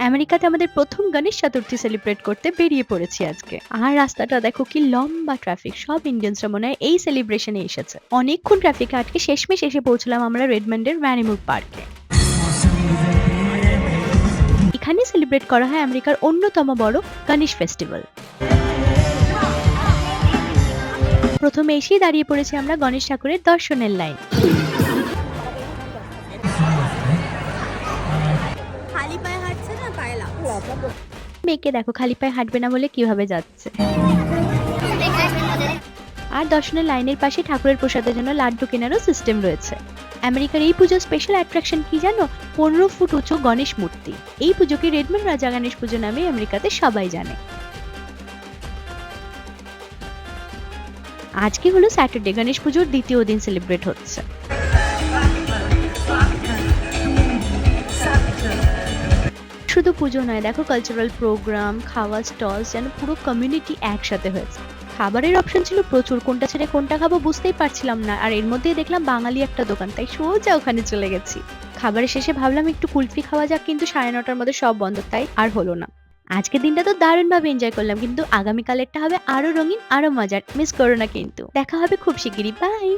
আমেরিকাতে আমাদের প্রথম গণেশ চতুর্থী সেলিব্রেট করতে বেরিয়ে পড়েছি আজকে। আর রাস্তাটা দেখো কি লম্বা ট্রাফিক, সব ইন্ডিয়ানসরা মনে হয় এই সেলিব্রেশনে এসেছে। অনেকক্ষণ ট্রাফিকে আটকে শেষমেশ এসে পৌঁছলাম আমরা রেডমন্ডের ভ্যানিমুর পার্কে। এখানে সেলিব্রেট করা হয় আমেরিকার অন্যতম বড় গণেশ ফেস্টিভ্যাল। প্রথমে এসেই দাঁড়িয়ে পড়েছি আমরা গণেশ ঠাকুরের দর্শনের লাইন। খালি পায়ে হাঁটছে না, পায়ে লাগছে। মেয়েকে দেখো খালি পায়ে হাঁটবে না বলে কিভাবে যাচ্ছে। আর দর্শনের লাইনের পাশে ঠাকুরের প্রসাদের জন্য লাড্ডু কেনারও সিস্টেম রয়েছে। আমেরিকার এই পুজোর স্পেশাল অ্যাট্রাকশন কি জানো? 15 ফুট উঁচু গণেশ মূর্তি। এই পুজোকে রেডমন্ড রাজা গণেশ পুজো নামে আমেরিকাতে সবাই জানে। আজকে হলো স্যাটারডে, গণেশ পুজোর দ্বিতীয় দিন সেলিব্রেট হচ্ছে। শুধু পুজো নয়, দেখো কালচারাল প্রোগ্রাম, খাওয়া স্টলস, যেন পুরো কমিউনিটি একসাথে হয়েছে। খাবারের অপশন ছিল প্রচুর, কোনটা ছেড়ে কোনটা খাবো বুঝতেই পারছিলাম না। আর এর মধ্যেই দেখলাম বাঙালি একটা দোকান, তাই সোজা ওখানে চলে গেছি। খাবারের শেষে ভাবলাম একটু কুলফি খাওয়া যাক, কিন্তু 9:30টার মধ্যে সব বন্ধ, তাই আর হলো না। আজকের দিনটা তো দারুণভাবে এনজয় করলাম, কিন্তু আগামীকালেরটা হবে আরো রঙিন, আরো মজার। মিস করো না কিন্তু। দেখা হবে খুব শিগগিরই। বাই।